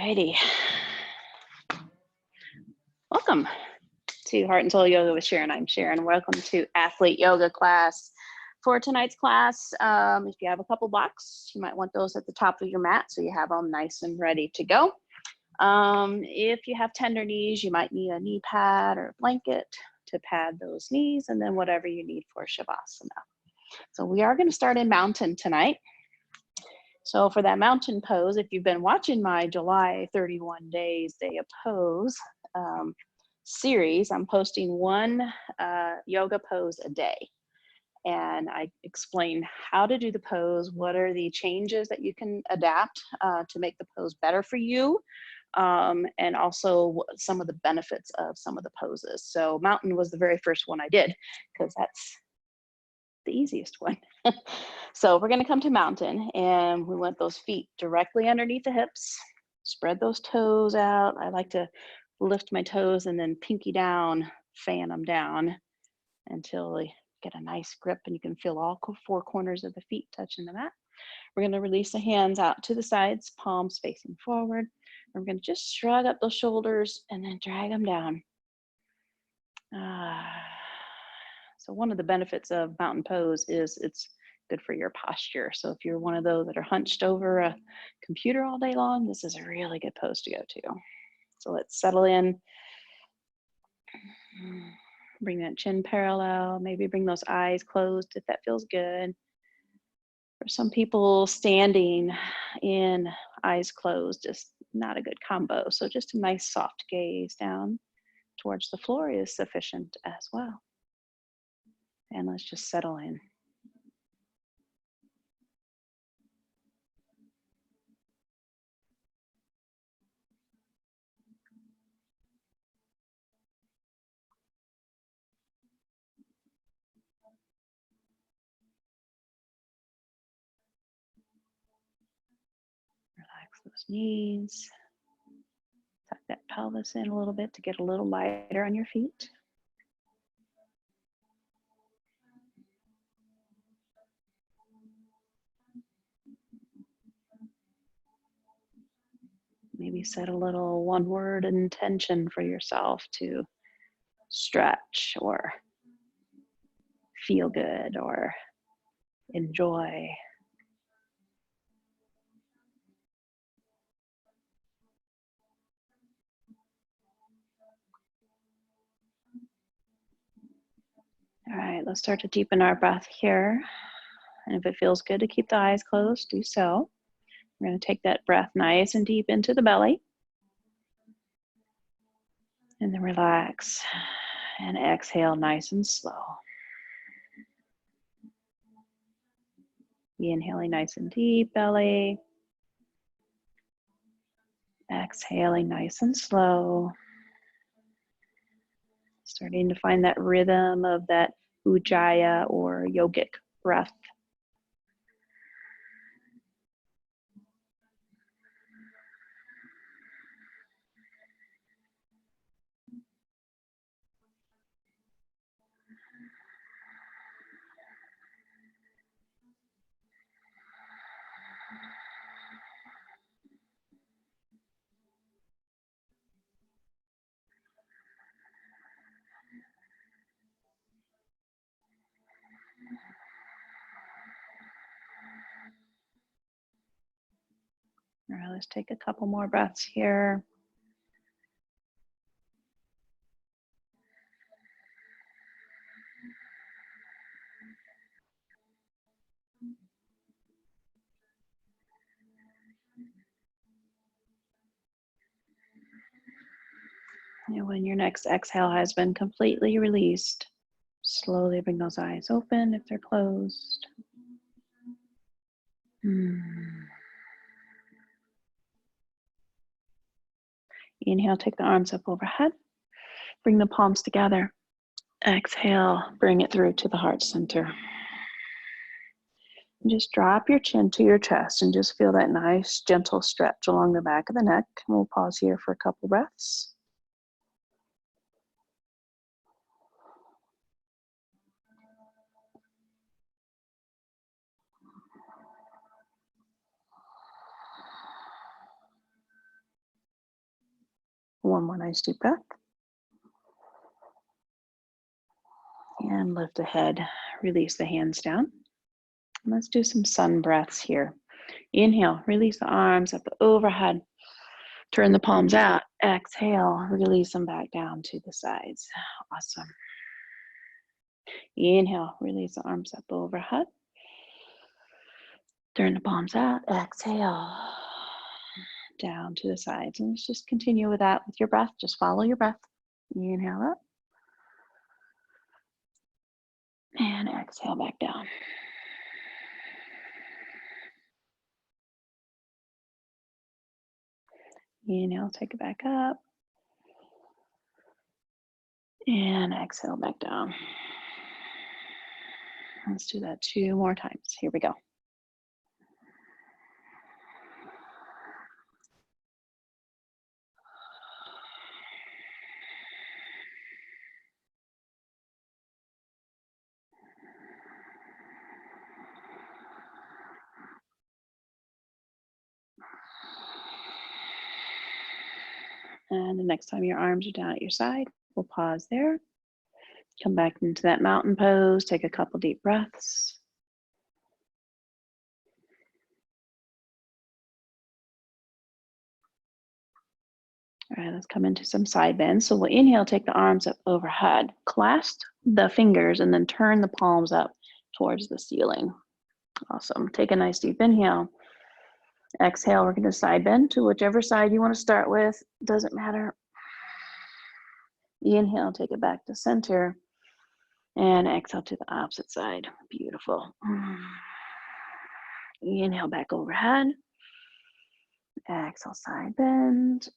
righty. Welcome to Heart and Soul Yoga with Sharon. I'm Sharon. Welcome to Athlete Yoga class. For tonight's class, if you have a couple blocks, you might want those at the top of your mat so you have them nice and ready to go. If you have tender knees, you might need a knee pad or a blanket to pad those knees, and then whatever you need for Shavasana. So we are going to start in mountain tonight. So for that mountain pose, if you've been watching my July 31 days day of pose series, I'm posting one yoga pose a day. And I explain how to do the pose, what are the changes that you can adapt to make the pose better for you, and also some of the benefits of some of the poses. So mountain was the very first one I did because that's the easiest one. So we're going to come to mountain, and we want those feet directly underneath the hips. Spread those toes out. I like to lift my toes and then pinky down, fan them down until they get a nice grip, and you can feel all four corners of the feet touching the mat. We're going to release the hands out to the sides, palms facing forward. And we're going to just shrug up those shoulders and then drag them down. So one of the benefits of mountain pose is it's good for your posture. So if you're one of those that are hunched over a computer all day long, this is a really good pose to go to. So let's settle in. Bring that chin parallel. Maybe bring those eyes closed if that feels good. For some people, standing in eyes closed is not a good combo. So just a nice soft gaze down towards the floor is sufficient as well. And let's just settle in. Relax those knees. Tuck that pelvis in a little bit to get a little lighter on your feet. Maybe set a little one-word intention for yourself to stretch or feel good or enjoy. All right, let's start to deepen our breath here. And if it feels good to keep the eyes closed, do so. We're going to take that breath nice and deep into the belly. And then relax and exhale nice and slow. Inhaling nice and deep, belly. Exhaling nice and slow. Starting to find that rhythm of that ujjayi or yogic breath. All right, let's take a couple more breaths here. And when your next exhale has been completely released, slowly bring those eyes open if they're closed. Inhale, take the arms up overhead. Bring the palms together. Exhale, bring it through to the heart center. And just drop your chin to your chest and just feel that nice, gentle stretch along the back of the neck. And we'll pause here for a couple breaths. One more nice deep breath. And lift the head, release the hands down. Let's do some sun breaths here. Inhale, release the arms up overhead. Turn the palms out. Exhale, release them back down to the sides. Awesome. Inhale, release the arms up overhead. Turn the palms out. Exhale, down to the sides. And let's just continue with that with your breath. Just follow your breath. Inhale up. And exhale back down. Inhale, take it back up. And exhale back down. Let's do that 2 more times. Here we go. And the next time your arms are down at your side, we'll pause there. Come back into that mountain pose. Take a couple deep breaths. All right, let's come into some side bends. So we'll inhale, take the arms up overhead, clasp the fingers, and then turn the palms up towards the ceiling. Awesome. Take a nice deep inhale. Exhale, we're going to side bend to whichever side you want to start with. Doesn't matter. Inhale, take it back to center. And exhale to the opposite side. Beautiful. Inhale back overhead. Exhale, side bend.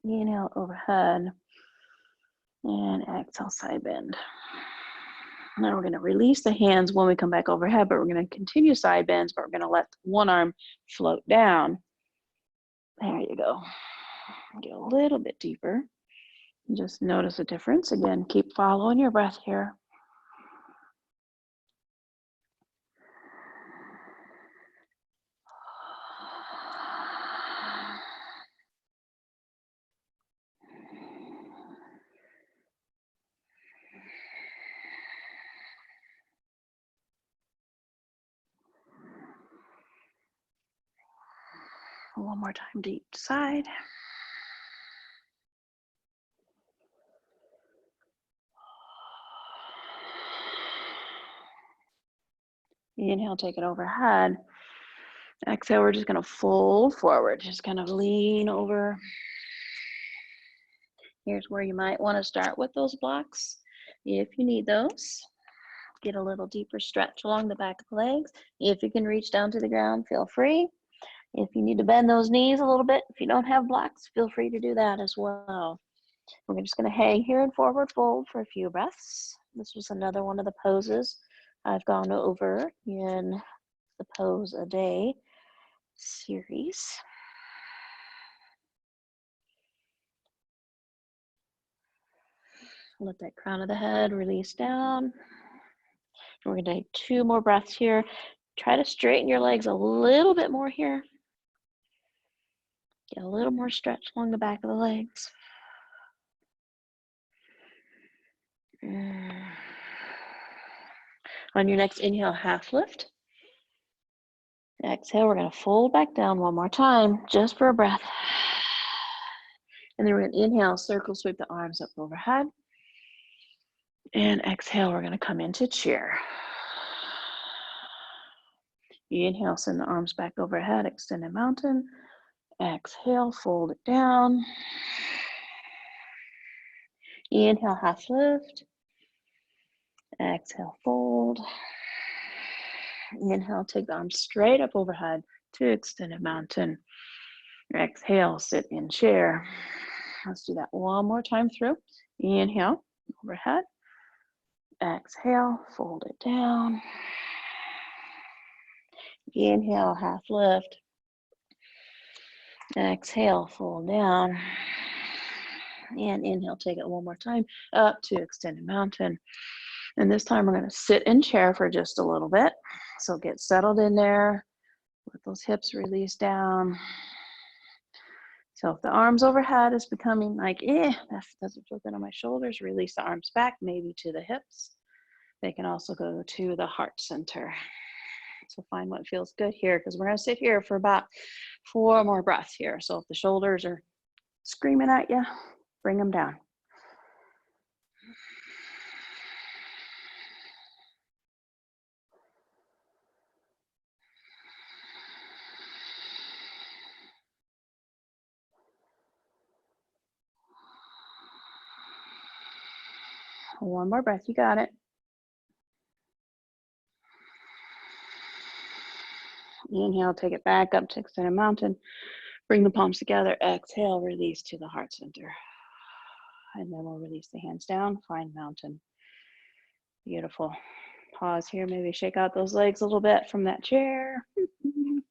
Inhale overhead. And exhale, side bend. Now we're going to release the hands when we come back overhead, but we're going to continue side bends, but we're going to let one arm float down. There you go. Get a little bit deeper. Just notice the difference. Again, keep following your breath here. One more time to each side. Inhale, take it overhead. Exhale, we're just going to fold forward. Just kind of lean over. Here's where you might want to start with those blocks. If you need those, get a little deeper stretch along the back of the legs. If you can reach down to the ground, feel free. If you need to bend those knees a little bit, if you don't have blocks, feel free to do that as well. We're just going to hang here in forward fold for a few breaths. This was another one of the poses I've gone over in the Pose a Day series. Let that crown of the head release down. We're going to take 2 more breaths here. Try to straighten your legs a little bit more here. Get a little more stretch along the back of the legs. On your next inhale, half lift. Exhale, we're going to fold back down one more time, just for a breath. And then we're going to inhale, circle sweep the arms up overhead. And exhale, we're going to come into chair. Inhale, send the arms back overhead, extended mountain. Exhale, fold it down. Inhale, half lift. Exhale, fold. Inhale, take the arms straight up overhead to extended mountain. Exhale, sit in chair. Let's do that one more time through. Inhale, overhead. Exhale, fold it down. Inhale, half lift. Exhale, fold down. And inhale, take it one more time up to extended mountain. And this time we're going to sit in chair for just a little bit. So get settled in there. Let those hips release down. So if the arms overhead is becoming like, that doesn't feel good on my shoulders, release the arms back, maybe to the hips. They can also go to the heart center. So find what feels good here, because we're going to sit here for about 4 more breaths here. So if the shoulders are screaming at you, bring them down. One more breath, you got it. Inhale, take it back up to extended mountain. Bring the palms together. Exhale, release to the heart center. And then we'll release the hands down, find mountain. Beautiful. Pause here, maybe shake out those legs a little bit from that chair. And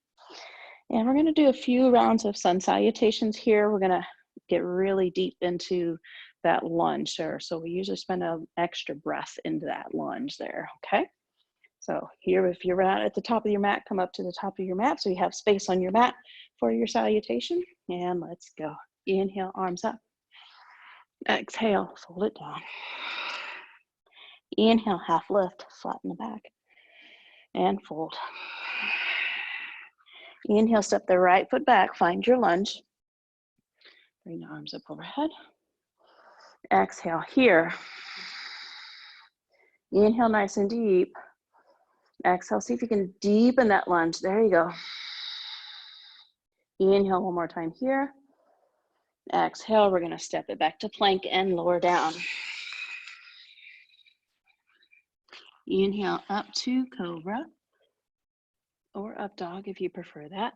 we're gonna do a few rounds of sun salutations here. We're gonna get really deep into that lunge there. So we usually spend an extra breath into that lunge there, okay? So here, if you're not at the top of your mat, come up to the top of your mat so you have space on your mat for your salutation. And let's go. Inhale, arms up. Exhale, fold it down. Inhale, half lift, flatten the back. And fold. Inhale, step the right foot back, find your lunge. Bring the arms up overhead. Exhale here. Inhale, nice and deep. Exhale, see if you can deepen that lunge. There you go. Inhale one more time here. Exhale, we're gonna step it back to plank and lower down. Inhale up to cobra or up dog if you prefer that.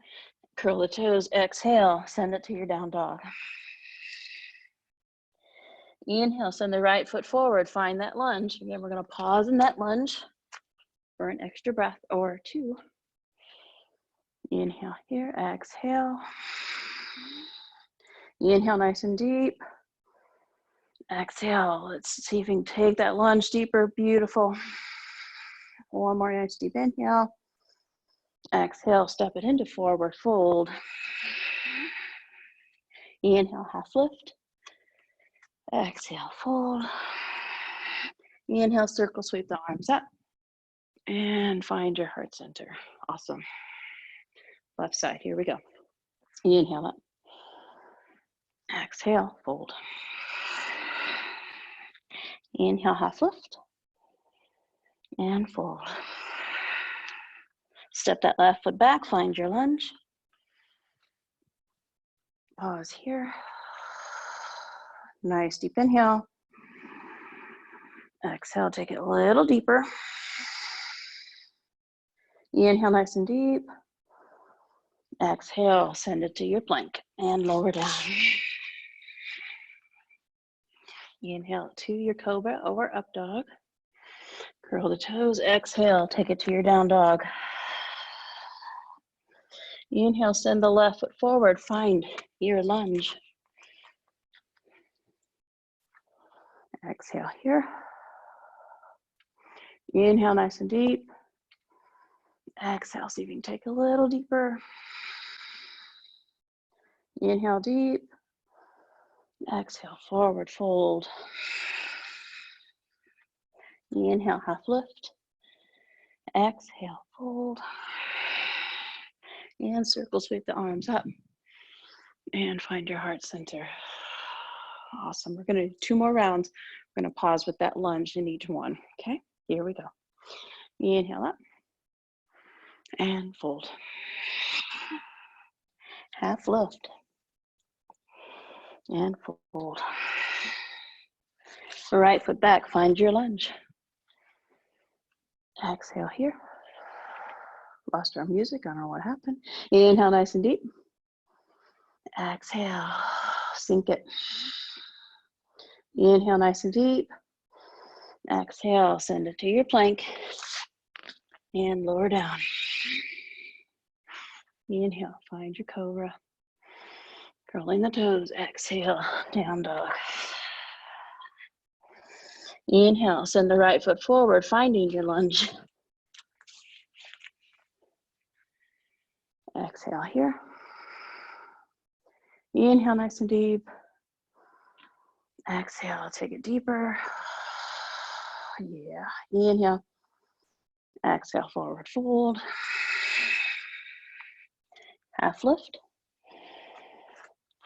Curl the toes, exhale, send it to your down dog. Inhale, send the right foot forward, find that lunge. Again, we're gonna pause in that lunge for an extra breath or 2. Inhale here, exhale. Inhale nice and deep. Exhale, let's see if we can take that lunge deeper, beautiful. One more nice deep inhale. Exhale, step it into forward fold. Inhale, half lift. Exhale, fold. Inhale, circle sweep the arms up. And find your heart center. Awesome. Left side, here we go. Inhale up. Exhale, fold. Inhale, half lift. And fold. Step that left foot back, find your lunge. Pause here. Nice deep inhale. Exhale, take it a little deeper. Inhale nice and deep. Exhale, send it to your plank and lower down. Inhale to your cobra or up dog. Curl the toes, exhale, take it to your down dog. Inhale, send the left foot forward, find your lunge. Exhale here. Inhale nice and deep. Exhale, see if you can take a little deeper. Inhale deep. Exhale, forward fold. Inhale, half lift. Exhale, fold. And circle sweep the arms up. And find your heart center. Awesome. We're going to do 2 more rounds. We're going to pause with that lunge in each one. Okay, here we go. Inhale up. And fold. Half lift. And fold. The right foot back, find your lunge. Exhale here. Lost our music, I don't know what happened. Inhale nice and deep. Exhale, sink it. Inhale nice and deep. Exhale, send it to your plank. And lower down. Inhale, find your cobra. Curling the toes, exhale, down dog. Inhale, send the right foot forward, finding your lunge. Exhale here. Inhale nice and deep. Exhale, take it deeper. Yeah, inhale. Exhale, forward fold. Half lift.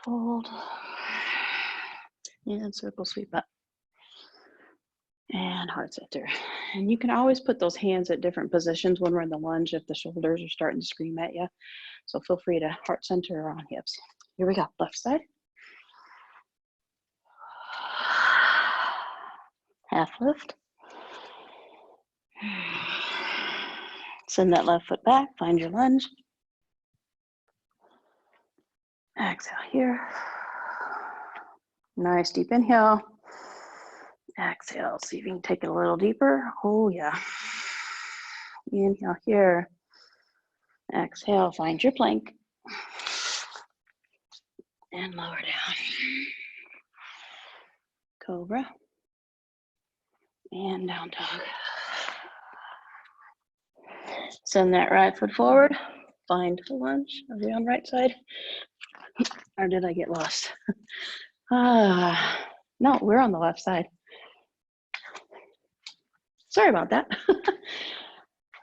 Fold. And circle sweep up. And heart center. And you can always put those hands at different positions when we're in the lunge if the shoulders are starting to scream at you. So feel free to heart center or on hips. Here we go, left side. Half lift. Send that left foot back, find your lunge. Exhale here. Nice deep inhale. Exhale, see if you can take it a little deeper. Oh yeah. Inhale here. Exhale, find your plank. And lower down. Cobra. And down dog. Send that right foot forward. Find the lunge. Are we on right side? Or did I get lost? No, we're on the left side. Sorry about that.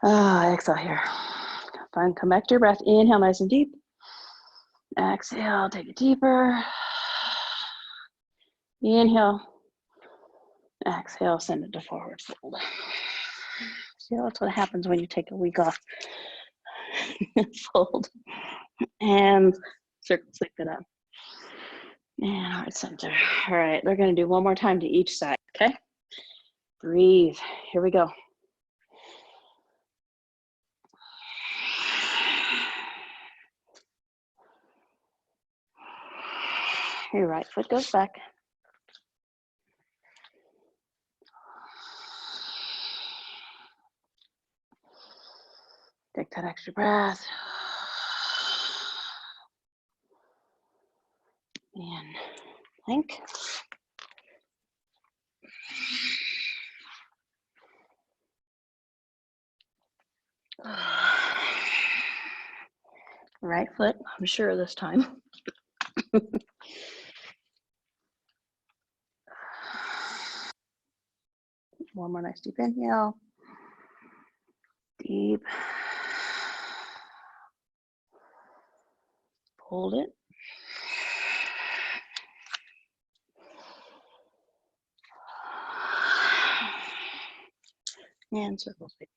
Exhale here. Fine, come back to your breath. Inhale nice and deep. Exhale, take it deeper. Inhale. Exhale, send it to forward fold. See, that's what happens when you take a week off. Fold. And circle sweep it up. And heart center. All right, they're going to do one more time to each side, okay? Breathe. Here we go. Your right foot goes back. Take that extra breath. And plank. Right foot, I'm sure this time. One more nice deep inhale. Deep. Hold it. And circle sweep.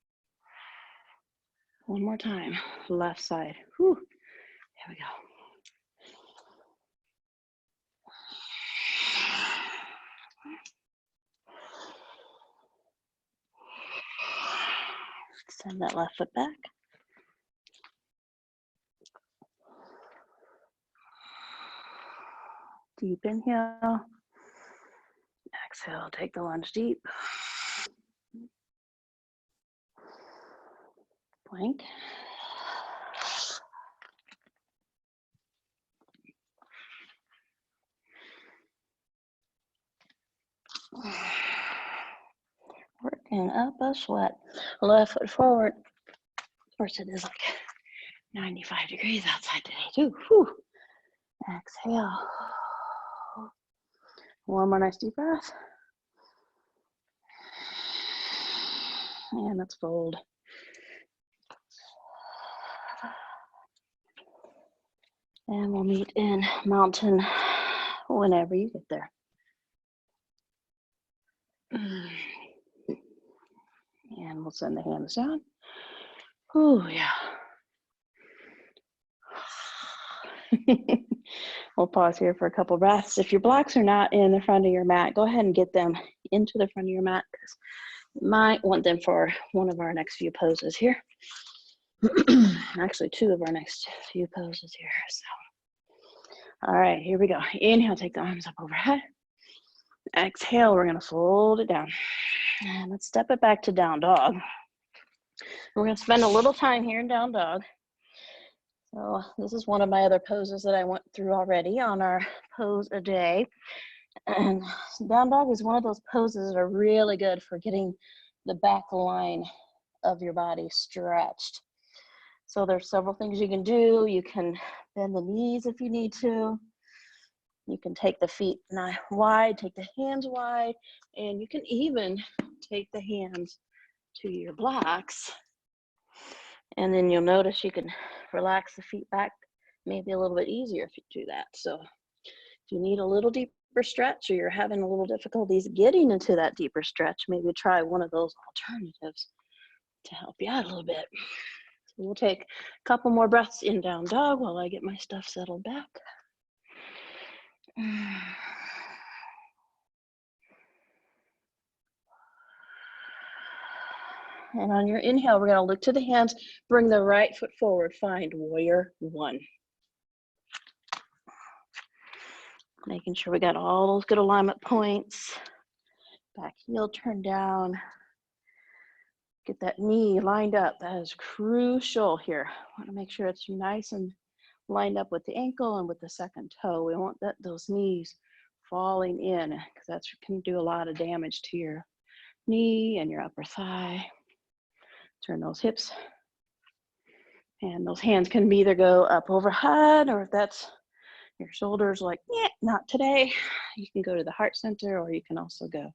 One more time, left side. Whew. Here we go. Send that left foot back. Deep inhale. Exhale, take the lunge deep. Plank. Working up a sweat. Left foot forward. Of course, it is like 95 degrees outside today too. Whew. Exhale. One more nice deep breath. And let's fold. And we'll meet in mountain whenever you get there. And we'll send the hands down. Oh, yeah. We'll pause here for a couple breaths. If your blocks are not in the front of your mat, go ahead and get them into the front of your mat because you might want them for one of our next few poses here. Actually, two of our next few poses here. So, all right, here we go. Inhale, take the arms up overhead. Exhale, we're gonna fold it down. And let's step it back to down dog. We're gonna spend a little time here in down dog. So this is one of my other poses that I went through already on our pose a day. And down dog is one of those poses that are really good for getting the back line of your body stretched. So there's several things you can do. You can bend the knees if you need to. You can take the feet wide, take the hands wide, and you can even take the hands to your blocks. And then you'll notice you can relax the feet back maybe a little bit easier if you do that. So if you need a little deeper stretch or you're having a little difficulties getting into that deeper stretch, maybe try one of those alternatives to help you out a little bit. So we'll take a couple more breaths in down dog while I get my stuff settled back. And on your inhale, we're going to look to the hands, bring the right foot forward, find warrior one. Making sure we got all those good alignment points. Back heel turned down. Get that knee lined up. That is crucial here. Want to make sure it's nice and lined up with the ankle and with the second toe. We want those knees falling in because that can do a lot of damage to your knee and your upper thigh. Turn those hips. And those hands can either go up overhead, or if that's your shoulders like, yeah, not today, you can go to the heart center, or you can also go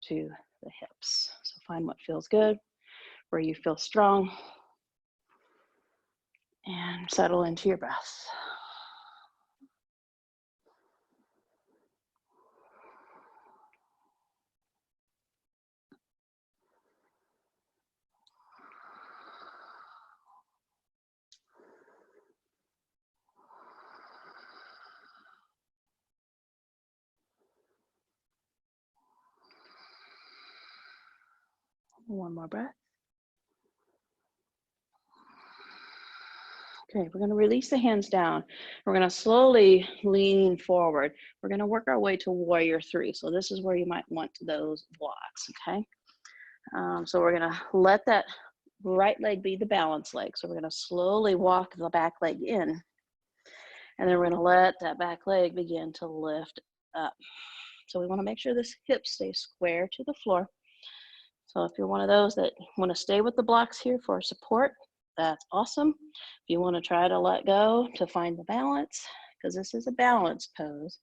to the hips. So find what feels good, where you feel strong, and settle into your breath. One more breath. Okay, we're going to release the hands down. We're going to slowly lean forward. We're going to work our way to warrior three. So this is where you might want those blocks, okay? So we're going to let that right leg be the balance leg. So we're going to slowly walk the back leg in. And then we're going to let that back leg begin to lift up. So we want to make sure this hip stays square to the floor. So if you're one of those that want to stay with the blocks here for support, that's awesome. If you want to try to let go to find the balance, because this is a balance pose.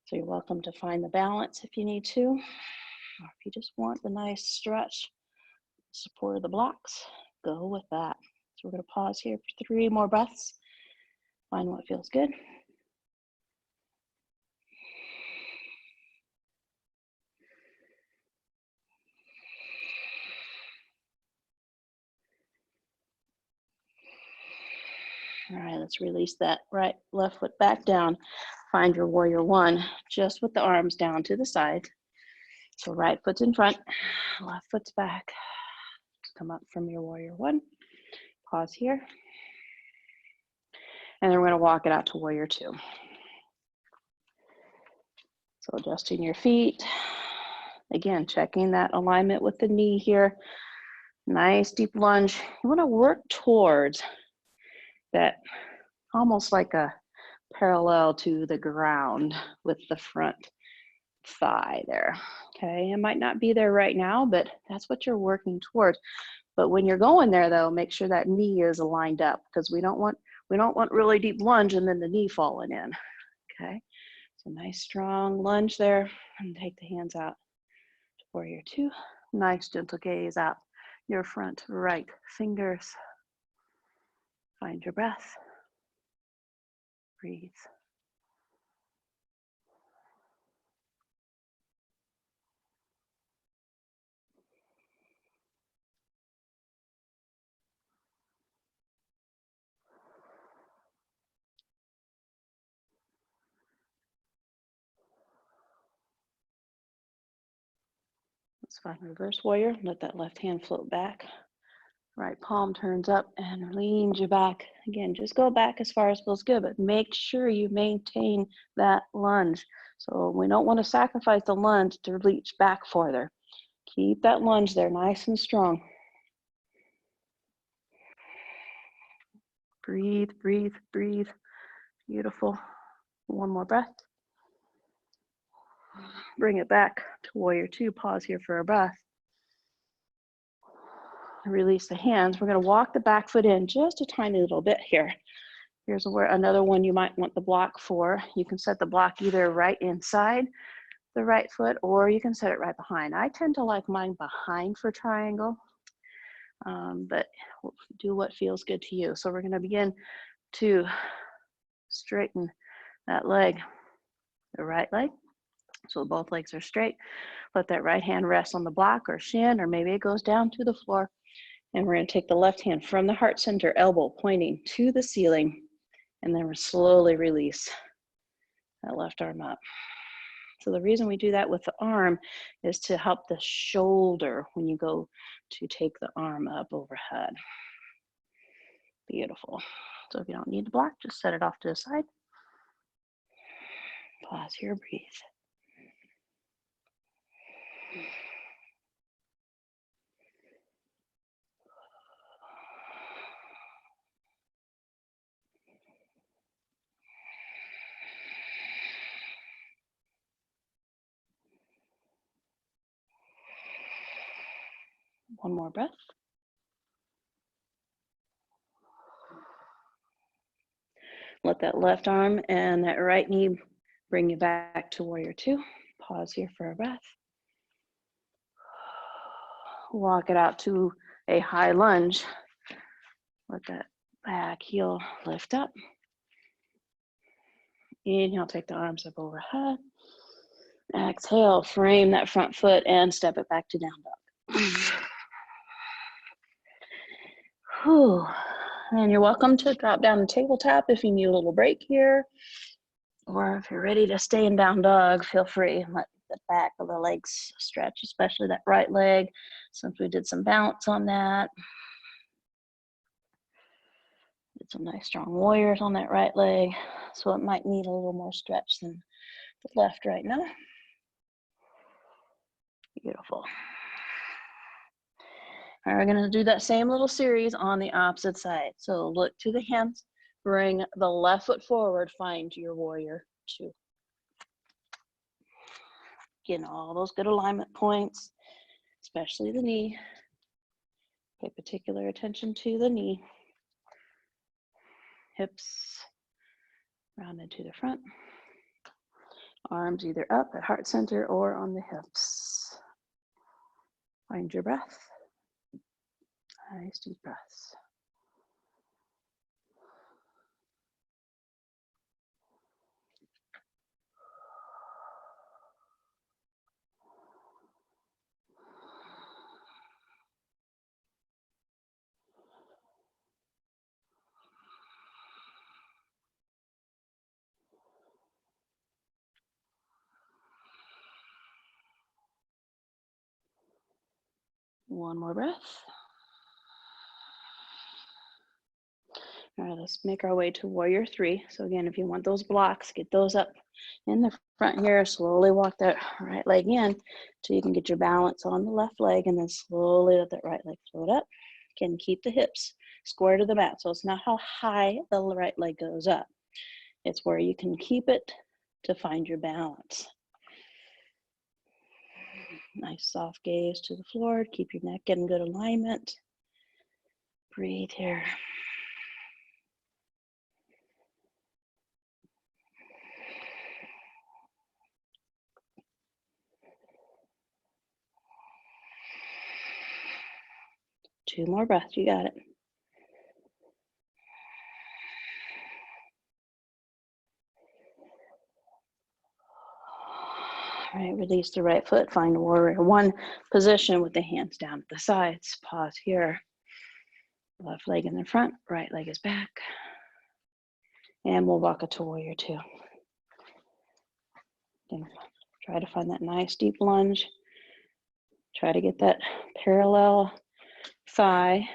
So you're welcome to find the balance if you need to, or if you just want the nice stretch, support of the blocks, go with that. So we're going to pause here for 3 more breaths. Find what feels good. All right, let's release that left foot back down. Find your warrior one, just with the arms down to the side. So right foot's in front, left foot's back. Come up from your warrior one. Pause here. And then we're going to walk it out to warrior two. So adjusting your feet. Again, checking that alignment with the knee here. Nice deep lunge. You want to work towards that, almost like a parallel to the ground with the front thigh there. Okay, it might not be there right now, but that's what you're working towards. But when you're going there though, make sure that knee is aligned up, because we don't want really deep lunge and then the knee falling in. Okay, so nice strong lunge there, and take the hands out to warrior two. Nice gentle gaze out your front right fingers. Find your breath. Breathe. Let's find reverse warrior. Let that left hand float back. Right palm turns up and leans you back. Again, just go back as far as feels good, but make sure you maintain that lunge. So we don't want to sacrifice the lunge to reach back farther. Keep that lunge there nice and strong. Breathe, breathe, breathe. Beautiful. One more breath. Bring it back to warrior two. Pause here for a breath. Release the hands. We're going to walk the back foot in just a tiny little bit here. Here's where another one you might want the block for. You can set the block either right inside the right foot, or you can set it right behind. I tend to like mine behind for triangle, but do what feels good to you. So we're going to begin to straighten that leg, the right leg. So both legs are straight. Let that right hand rest on the block or shin, or maybe it goes down to the floor. And we're going to take the left hand from the heart center, elbow pointing to the ceiling, and then we'll slowly release that left arm up. So the reason we do that with the arm is to help the shoulder when you go to take the arm up overhead. Beautiful. So if you don't need the block, just set it off to the side. Pause here, breathe. One more breath. Let that left arm and that right knee bring you back to warrior two. Pause here for a breath. Walk it out to a high lunge. Let that back heel lift up. Inhale, take the arms up overhead. Exhale, frame that front foot and step it back to down dog. Whew. And you're welcome to drop down the tabletop if you need a little break here. Or if you're ready to stay in down dog, feel free. Let the back of the legs stretch, especially that right leg, since we did some bounce on that. Did some nice strong warriors on that right leg. So it might need a little more stretch than the left right now. Beautiful. All right, we're gonna do that same little series on the opposite side. So look to the hands, bring the left foot forward, find your warrior two. Getting all those good alignment points, especially the knee. Pay particular attention to the knee. Hips rounded to the front. Arms either up at heart center or on the hips. Find your breath. Nice deep breaths. One more breath. All right, let's make our way to warrior three. So again, if you want those blocks, get those up in the front here. Slowly walk that right leg in so you can get your balance on the left leg, and then slowly let that right leg float up. Again, keep the hips square to the mat. So it's not how high the right leg goes up. It's where you can keep it to find your balance. Nice soft gaze to the floor. Keep your neck in good alignment. Breathe here. Two more breaths, you got it. All right, release the right foot, find warrior one position with the hands down at the sides. Pause here. Left leg in the front, right leg is back. And we'll walk it to warrior two. Then try to find that nice deep lunge. Try to get that parallel thigh.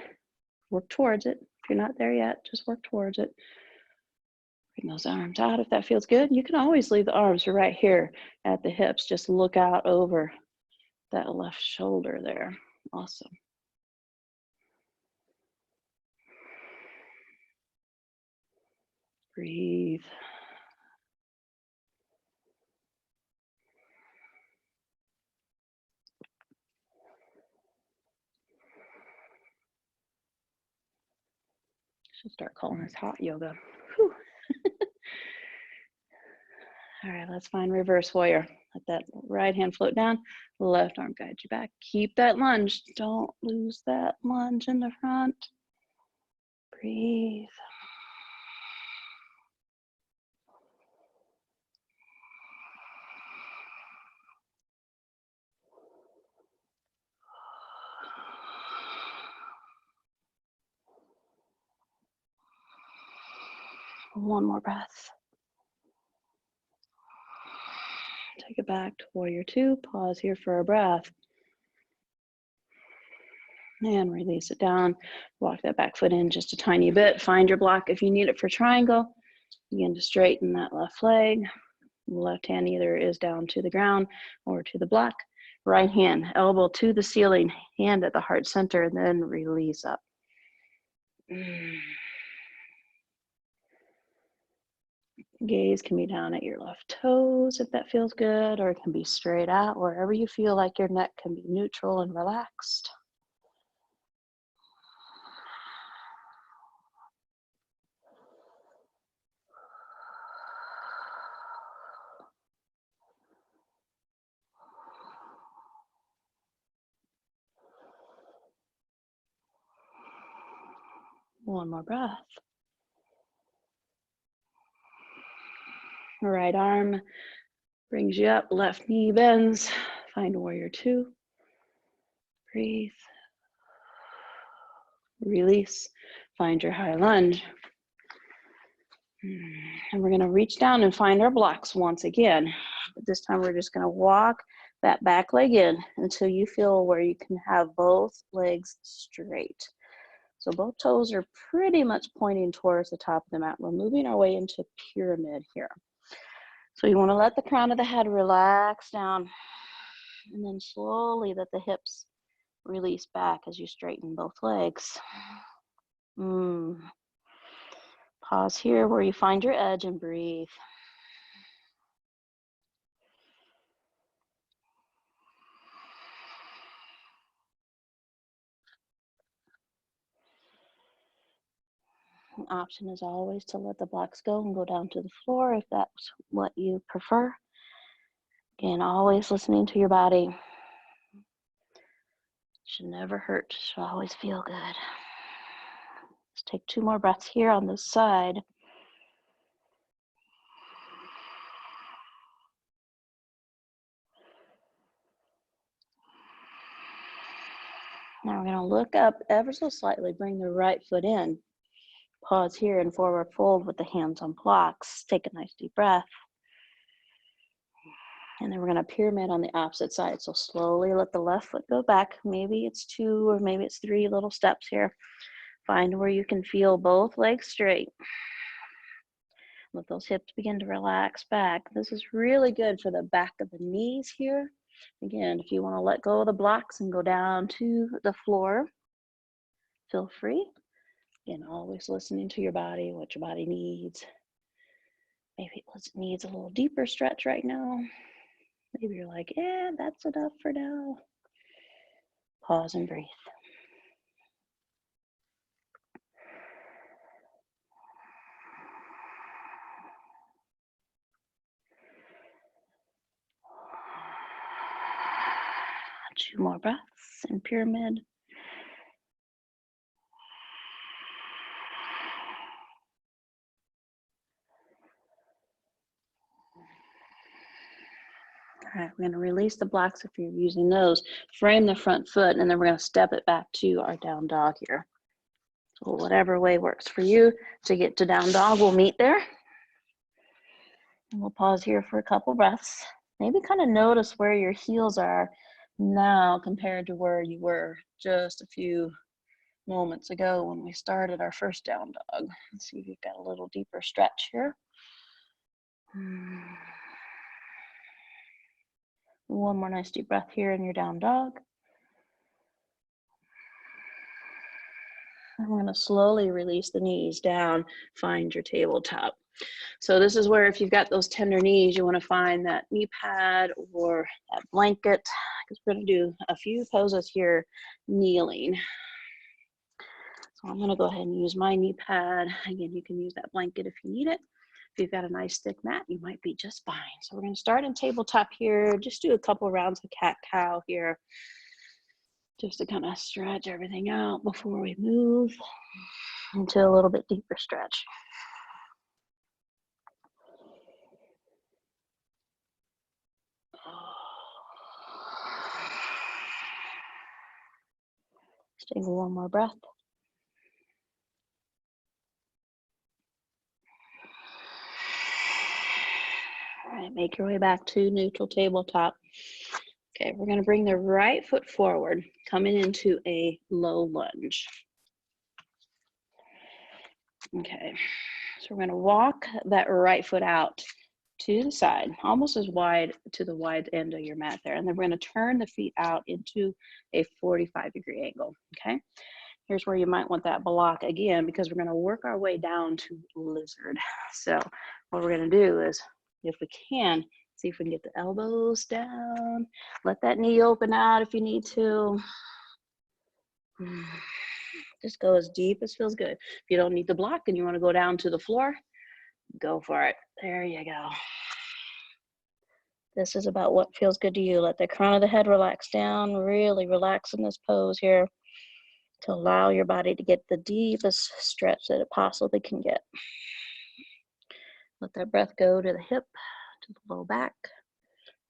Work towards it. If you're not there yet, just work towards it. Bring those arms out if that feels good. You can always leave the arms right here at the hips. Just look out over that left shoulder there. Awesome. Breathe. Should start calling this hot yoga. Whew. All right, let's find reverse warrior. Let that right hand float down, left arm guide you back. Keep that lunge. Don't lose that lunge in the front. Breathe. One more breath. Take it back to warrior two. Pause here for a breath. And release it down. Walk that back foot in just a tiny bit. Find your block if you need it for triangle. Begin to straighten that left leg. Left hand either is down to the ground or to the block. Right hand, elbow to the ceiling, hand at the heart center, and then release up. Gaze can be down at your left toes if that feels good, or it can be straight out, wherever you feel like your neck can be neutral and relaxed. One more breath. Right arm brings you up, left knee bends. Find warrior two. Breathe. Release. Find your high lunge. And we're going to reach down and find our blocks once again. But this time we're just going to walk that back leg in until you feel where you can have both legs straight. So both toes are pretty much pointing towards the top of the mat. We're moving our way into pyramid here. So you want to let the crown of the head relax down, and then slowly let the hips release back as you straighten both legs. Pause here where you find your edge and breathe. An option is always to let the blocks go and go down to the floor if that's what you prefer. Again, always listening to your body. Should never hurt, should always feel good. Let's take 2 more breaths here on this side. Now we're going to look up ever so slightly, bring the right foot in. Pause here and forward fold with the hands on blocks. Take a nice deep breath. And then we're going to pyramid on the opposite side. So slowly let the left foot go back. Maybe it's 2 or maybe it's 3 little steps here. Find where you can feel both legs straight. Let those hips begin to relax back. This is really good for the back of the knees here. Again, if you want to let go of the blocks and go down to the floor, feel free. Again, always listening to your body, what your body needs. Maybe it needs a little deeper stretch right now. Maybe you're like, yeah, that's enough for now. Pause and breathe. Two more breaths in pyramid. All right, we're going to release the blocks if you're using those. Frame the front foot, and then we're going to step it back to our down dog here. So whatever way works for you to get to down dog, we'll meet there. And we'll pause here for a couple breaths. Maybe kind of notice where your heels are now compared to where you were just a few moments ago when we started our first down dog. Let's see if you've got a little deeper stretch here. One more nice deep breath here in your down dog. And we're going to slowly release the knees down, find your tabletop. So this is where if you've got those tender knees, you want to find that knee pad or that blanket, because we're going to do a few poses here kneeling. So I'm gonna go ahead and use my knee pad. Again, you can use that blanket if you need it. If you've got a nice thick mat, you might be just fine. So we're gonna start in tabletop here. Just do a couple rounds of cat-cow here, just to kind of stretch everything out before we move into a little bit deeper stretch. Just take one more breath. All right, make your way back to neutral tabletop. Okay, we're gonna bring the right foot forward, coming into a low lunge. Okay, so we're gonna walk that right foot out to the side, almost as wide to the wide end of your mat there. And then we're gonna turn the feet out into a 45-degree angle, okay? Here's where you might want that block again, because we're gonna work our way down to lizard. So what we're gonna do is, if we can, see if we can get the elbows down, let that knee open out if you need to. Just go as deep as feels good. If you don't need the block and you wanna go down to the floor, go for it. There you go. This is about what feels good to you. Let the crown of the head relax down. Really relax in this pose here to allow your body to get the deepest stretch that it possibly can get. Let that breath go to the hip, to the low back,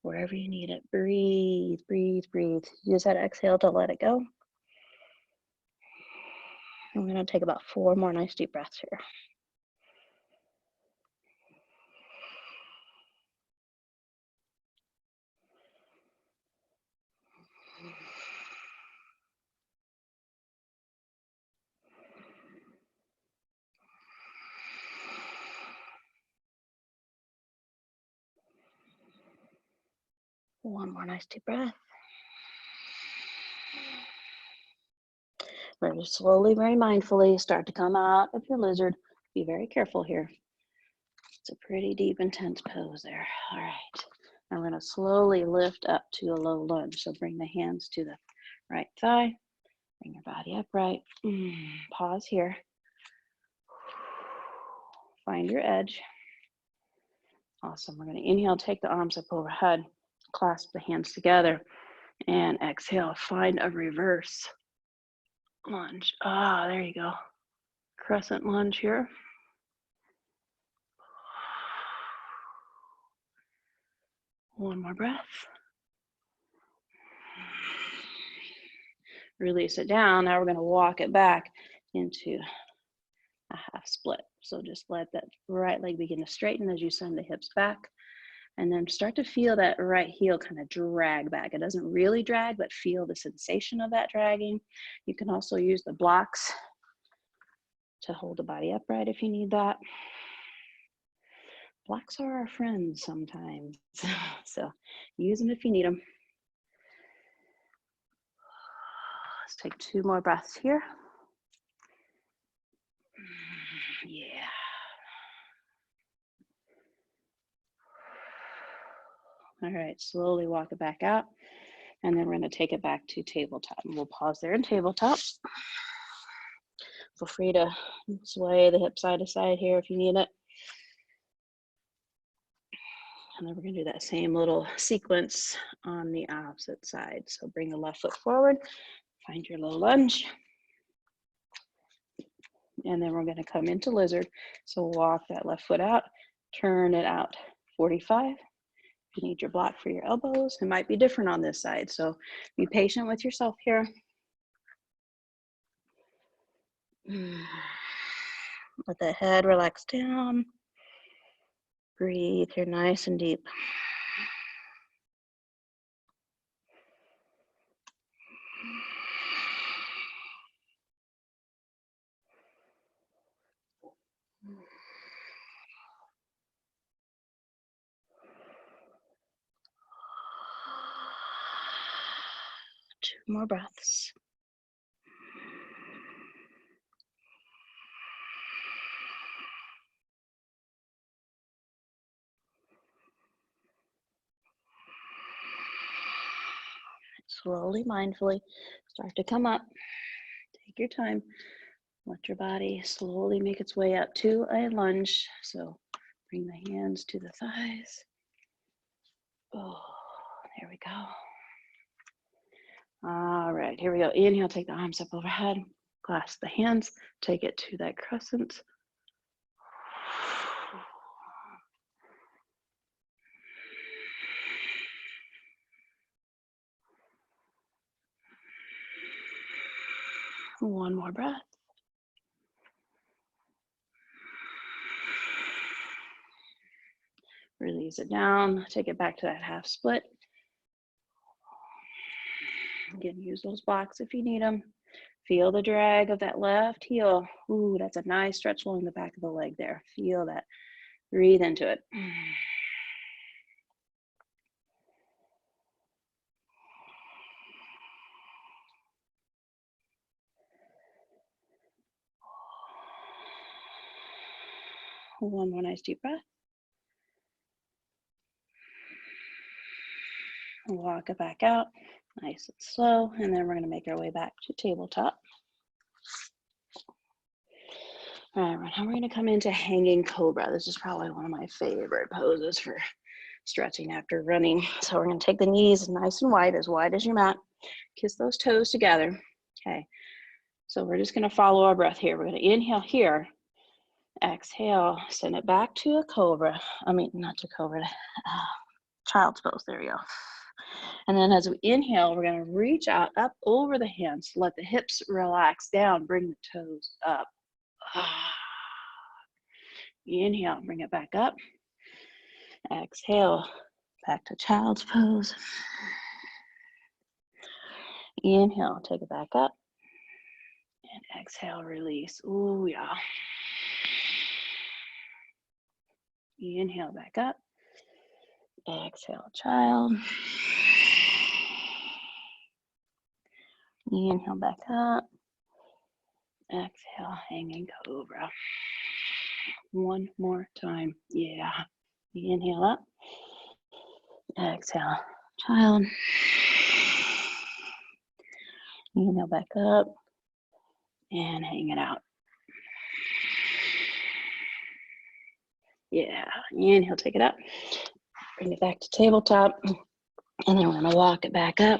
wherever you need it. Breathe, breathe, breathe. Use that exhale to let it go. I'm going to take about 4 more nice deep breaths here. One more nice deep breath. We're going to slowly, very mindfully start to come out of your lizard. Be very careful here. It's a pretty deep, intense pose there. All right. I'm going to slowly lift up to a low lunge. So bring the hands to the right thigh. Bring your body upright. Pause here. Find your edge. Awesome. We're going to inhale, take the arms up overhead, clasp the hands together, and exhale, find a reverse lunge. Ah, there you go. Crescent lunge here. One more breath. Release it down. Now we're going to walk it back into a half split. So just let that right leg begin to straighten as you send the hips back. And then start to feel that right heel kind of drag back. It doesn't really drag, but feel the sensation of that dragging. You can also use the blocks to hold the body upright if you need that. Blocks are our friends sometimes. So use them if you need them. Let's take 2 more breaths here. Yeah. All right, slowly walk it back out. And then we're going to take it back to tabletop. And we'll pause there in tabletop. Feel free to sway the hip side to side here if you need it. And then we're going to do that same little sequence on the opposite side. So bring the left foot forward, find your low lunge. And then we're going to come into lizard. So walk that left foot out, turn it out 45. If you need your block for your elbows, it might be different on this side. So be patient with yourself here. Let the head relax down. Breathe here nice and deep. Two more breaths. Slowly, mindfully, start to come up. Take your time. Let your body slowly make its way up to a lunge. So bring the hands to the thighs. Oh, there we go. All right, here we go. Inhale, take the arms up overhead. Clasp the hands, take it to that crescent. One more breath. Release it down, take it back to that half split. Again, use those blocks if you need them. Feel the drag of that left heel. Ooh, that's a nice stretch along the back of the leg there. Feel that. Breathe into it. One more nice deep breath. Walk it back out, nice and slow, and then we're going to make our way back to tabletop. All right, now we're going to come into hanging cobra. This is probably one of my favorite poses for stretching after running. So we're going to take the knees nice and wide as your mat. Kiss those toes together. Okay, so we're just going to follow our breath here. We're going to inhale here. Exhale, send it back to a cobra. I mean, not to cobra, child's pose. There we go. And then as we inhale, we're going to reach out up over the hands. Let the hips relax down. Bring the toes up. Inhale, bring it back up. Exhale, back to child's pose. Inhale, take it back up. And exhale, release. Ooh, yeah. Inhale, back up. Exhale, child. Inhale, back up. Exhale, hanging cobra. One more time. Yeah. Inhale up. Exhale, child. Inhale back up. And hang it out. Yeah. Inhale, take it up. Bring it back to tabletop. And then we're going to walk it back up.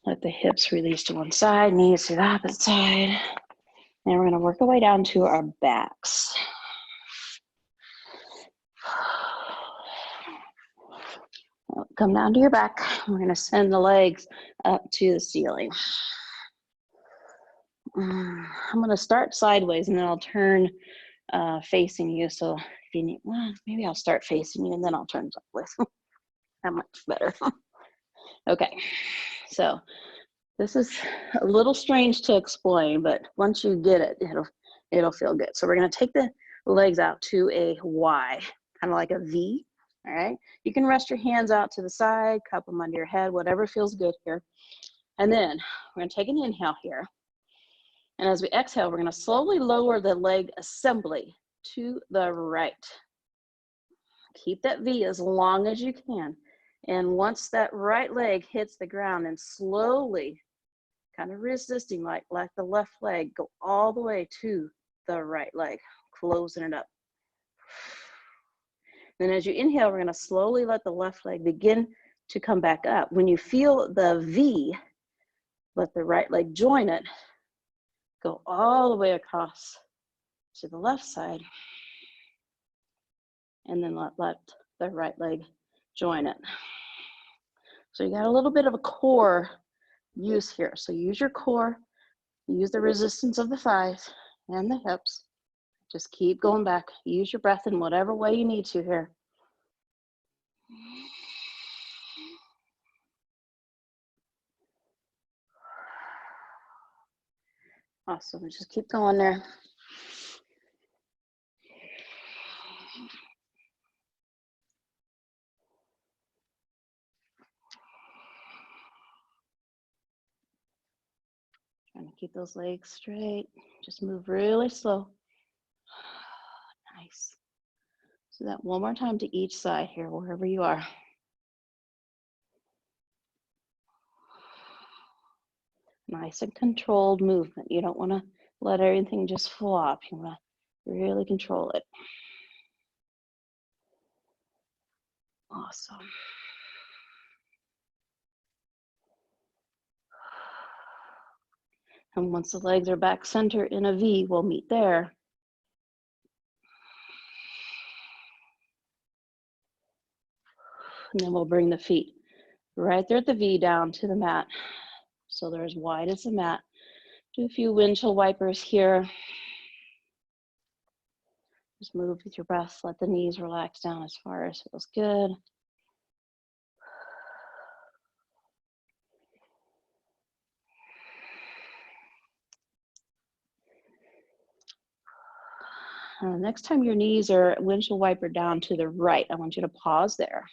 Let the hips release to one side, knees to the opposite side. And we're going to work our way down to our backs. Come down to your back. We're going to send the legs up to the ceiling. I'm going to start sideways and then I'll turn facing you. So if you need, well, maybe I'll start facing you and then I'll turn sideways. That much better. Okay, so this is a little strange to explain, but once you get it, it'll feel good. So we're going to take the legs out to a Y, kind of like a V. All right, you can rest your hands out to the side, cup them under your head, whatever feels good here. And then we're going to take an inhale here. And as we exhale, we're going to slowly lower the leg assembly to the right. Keep that V as long as you can. And once that right leg hits the ground, and slowly, kind of resisting like the left leg, go all the way to the right leg, closing it up. Then as you inhale, we're going to slowly let the left leg begin to come back up. When you feel the V, let the right leg join it. Go all the way across to the left side. And then let the right leg join it. So you got a little bit of a core use here. So use your core, use the resistance of the thighs and the hips. Just keep going back. Use your breath in whatever way you need to here. Awesome. Just keep going there. Trying to keep those legs straight. Just move really slow. Nice. So that one more time to each side here, wherever you are. Nice and controlled movement. You don't want to Let everything just flop. You want to really control it. Awesome. And once the legs are back center in a V, we'll meet there. And then we'll bring the feet right there at the V down to the mat. So they're as wide as the mat. Do a few windshield wipers here. Just move with your breath. Let the knees relax down as far as feels good. Next time your knees are windshield wiper down to the right, I want you to pause there.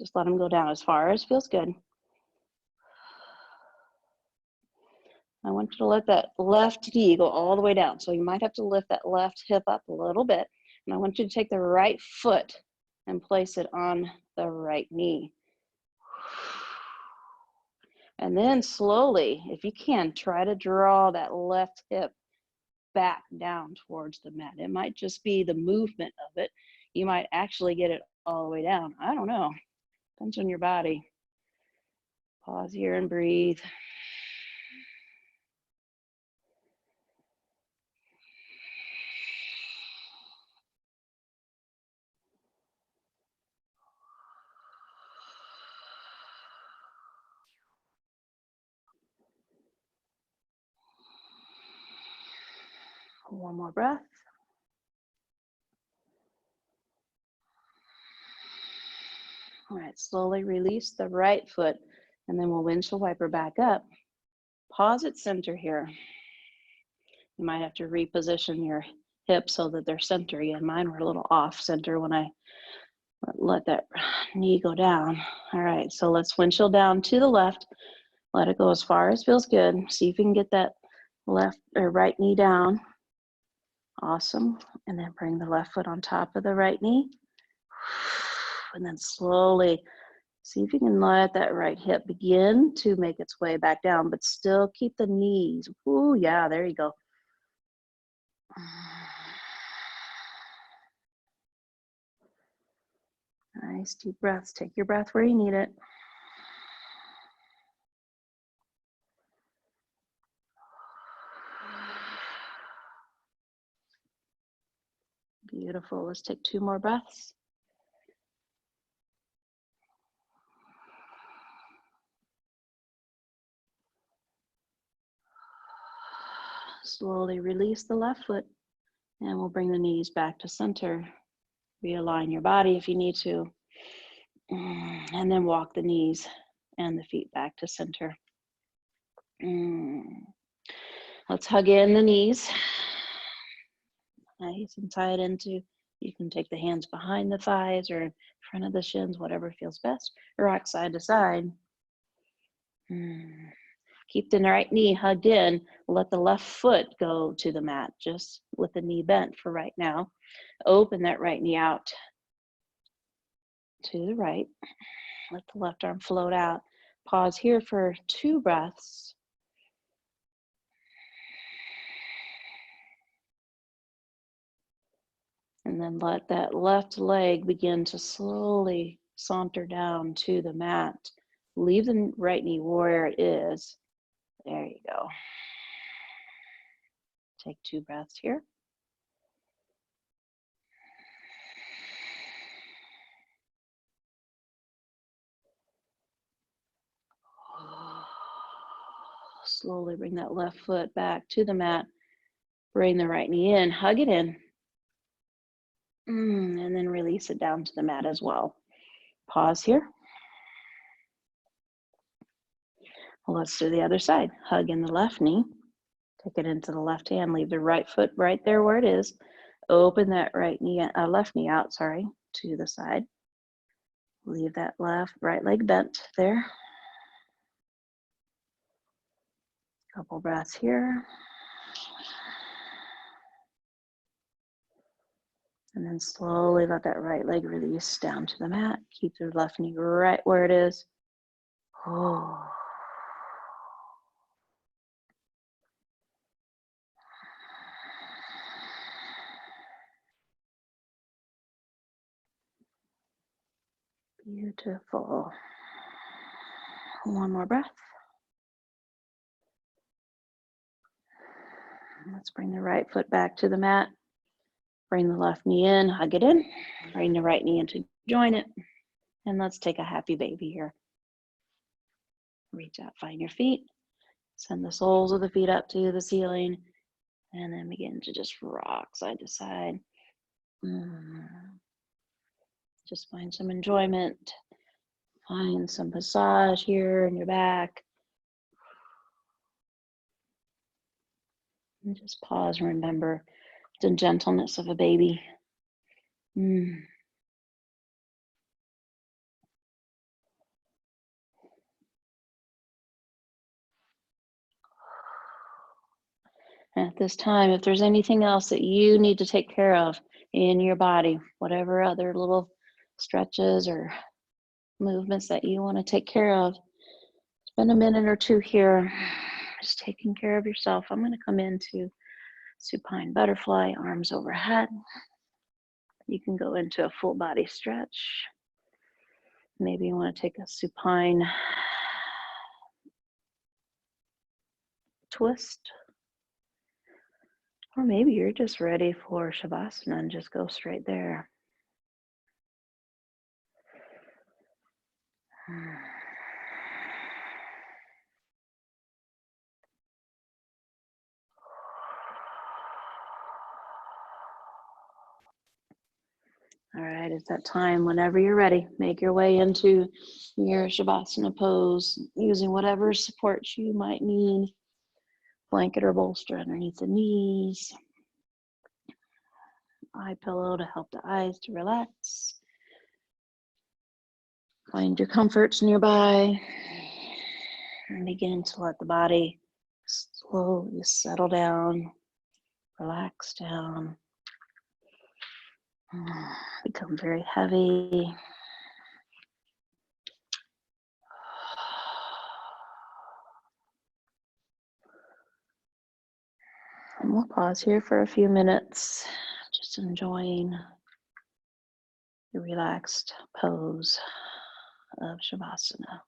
Just let them go down as far as feels good. I want you to let that left knee go all the way down. So you might have to lift that left hip up a little bit. And I want you to take the right foot and place it on the right knee. And then slowly, if you can, try to draw that left hip back down towards the mat. It might just be the movement of it. You might actually get it all the way down. I don't know. Depends on your body. Pause here and breathe. One more breath. All right, slowly release the right foot, and then we'll windshield wiper back up. Pause at center here. You might have to reposition your hips so that they're center again. Mine were a little off center when I let that knee go down. All right, so let's windshield down to the left. Let it go as far as feels good. See if you can get that left or right knee down. Awesome. And then bring the left foot on top of the right knee. And then slowly see if you can let that right hip begin to make its way back down, but still keep the knees. Ooh, yeah, there you go. Nice deep breaths. Take your breath where you need it. Beautiful. Let's take 2 more breaths. Slowly release the left foot, and we'll bring the knees back to center. Realign your body if you need to. And then walk the knees and the feet back to center. Let's hug in the knees. Nice and tie it into. You can take the hands behind the thighs or in front of the shins, whatever feels best. Rock side to side. Keep the right knee hugged in. Let the left foot go to the mat, just with the knee bent for right now. Open that right knee out to the right. Let the left arm float out. Pause here for 2 breaths. And then let that left leg begin to slowly saunter down to the mat. Leave the right knee where it is. There you go. Take 2 breaths here. Slowly bring that left foot back to the mat. Bring the right knee in, hug it in. And then release it down to the mat as well. Pause here. Let's do the other side. Hug in the left knee. Take it into the left hand. Leave the right foot right there where it is. Open that left knee out, to the side. Leave that right leg bent there. Couple breaths here. And then slowly let that right leg release down to the mat. Keep the left knee right where it is. Beautiful. One more breath. Let's bring the right foot back to the mat. Bring the left knee in, hug it in. Bring the right knee in to join it. And let's take a happy baby here. Reach out, find your feet. Send the soles of the feet up to the ceiling. And then begin to just rock side to side. Just find some enjoyment. Find some massage here in your back. And just pause and remember the gentleness of a baby. At this time, if there's anything else that you need to take care of in your body, whatever other little stretches or movements that you want to take care of, spend a minute or two here just taking care of yourself. I'm going to come into supine butterfly, arms overhead. You can go into a full body stretch. Maybe you want to take a supine twist. Or maybe you're just ready for Shavasana and just go straight there. All right, it's that time. Whenever you're ready, make your way into your Shavasana pose using whatever supports you might need. Blanket or bolster underneath the knees. Eye pillow to help the eyes to relax. Find your comforts nearby. And begin to let the body slowly settle down, relax down. Become very heavy. And we'll pause here for a few minutes, just enjoying the relaxed pose of Shavasana.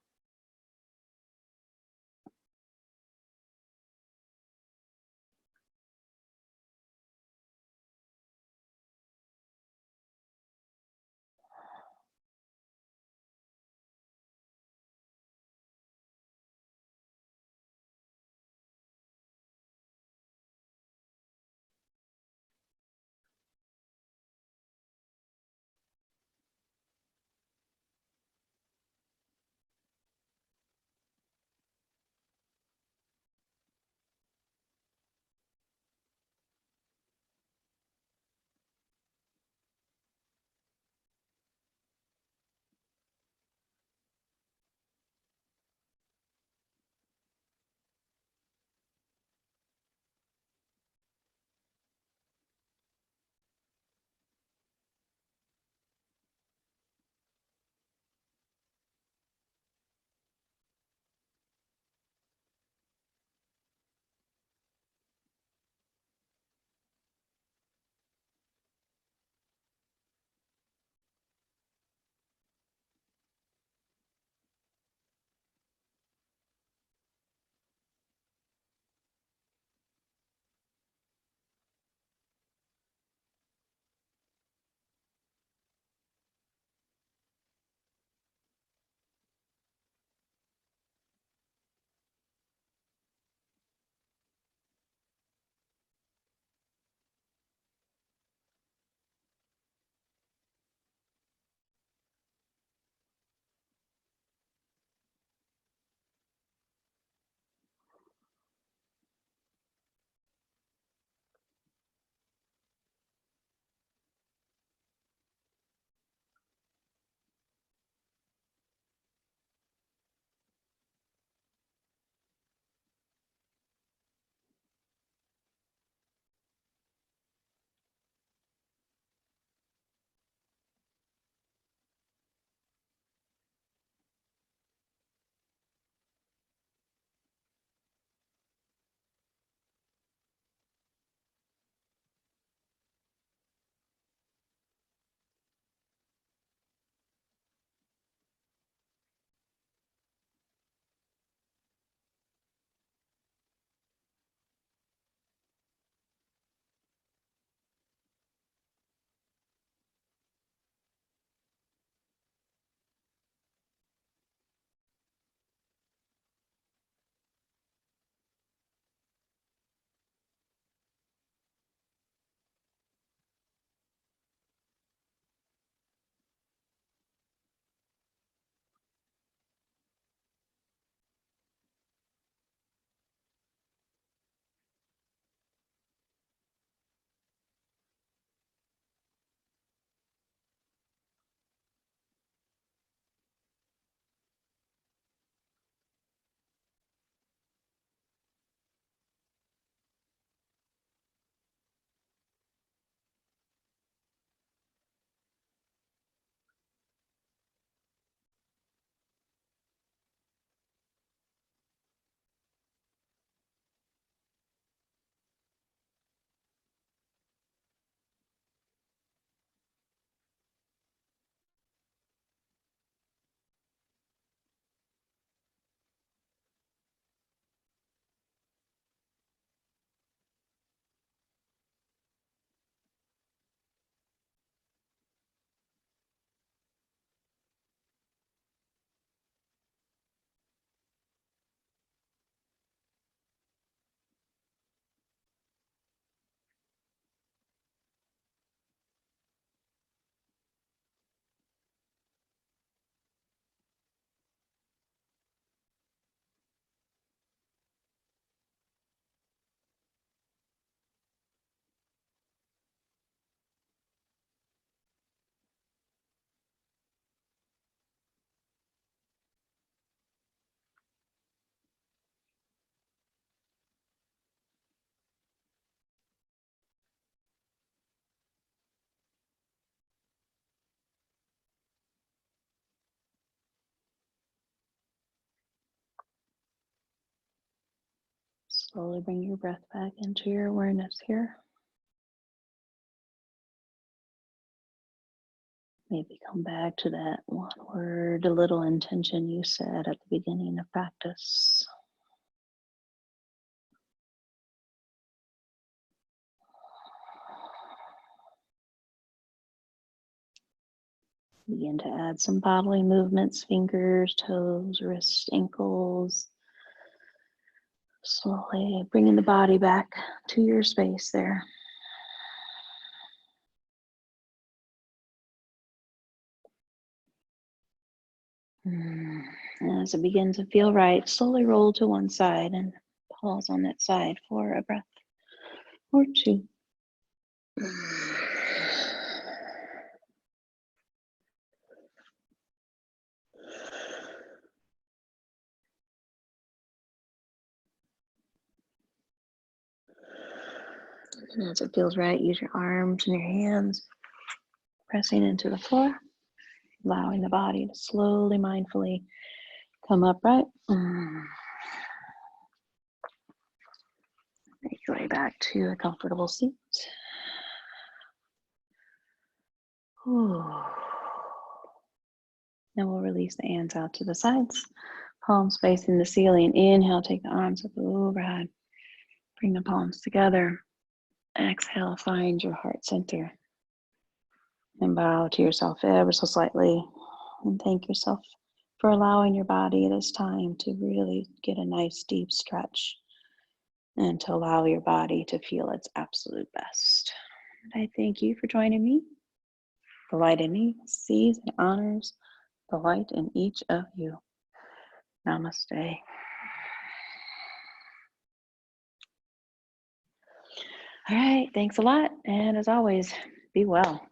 Slowly bring your breath back into your awareness here. Maybe come back to that one word, a little intention you said at the beginning of practice. Begin to add some bodily movements, fingers, toes, wrists, ankles. Slowly bringing the body back to your space there. As it begins to feel right, slowly roll to one side and pause on that side for a breath or two. And as it feels right, use your arms and your hands pressing into the floor, allowing the body to slowly, mindfully come upright. Make your way back to a comfortable seat. Now we'll release the hands out to the sides, palms facing the ceiling. Inhale, take the arms up overhead. Bring the palms together. Exhale, find your heart center. And bow to yourself ever so slightly. And thank yourself for allowing your body this time to really get a nice deep stretch and to allow your body to feel its absolute best. And I thank you for joining me. The light in me sees and honors the light in each of you. Namaste. All right, thanks a lot. And as always, be well.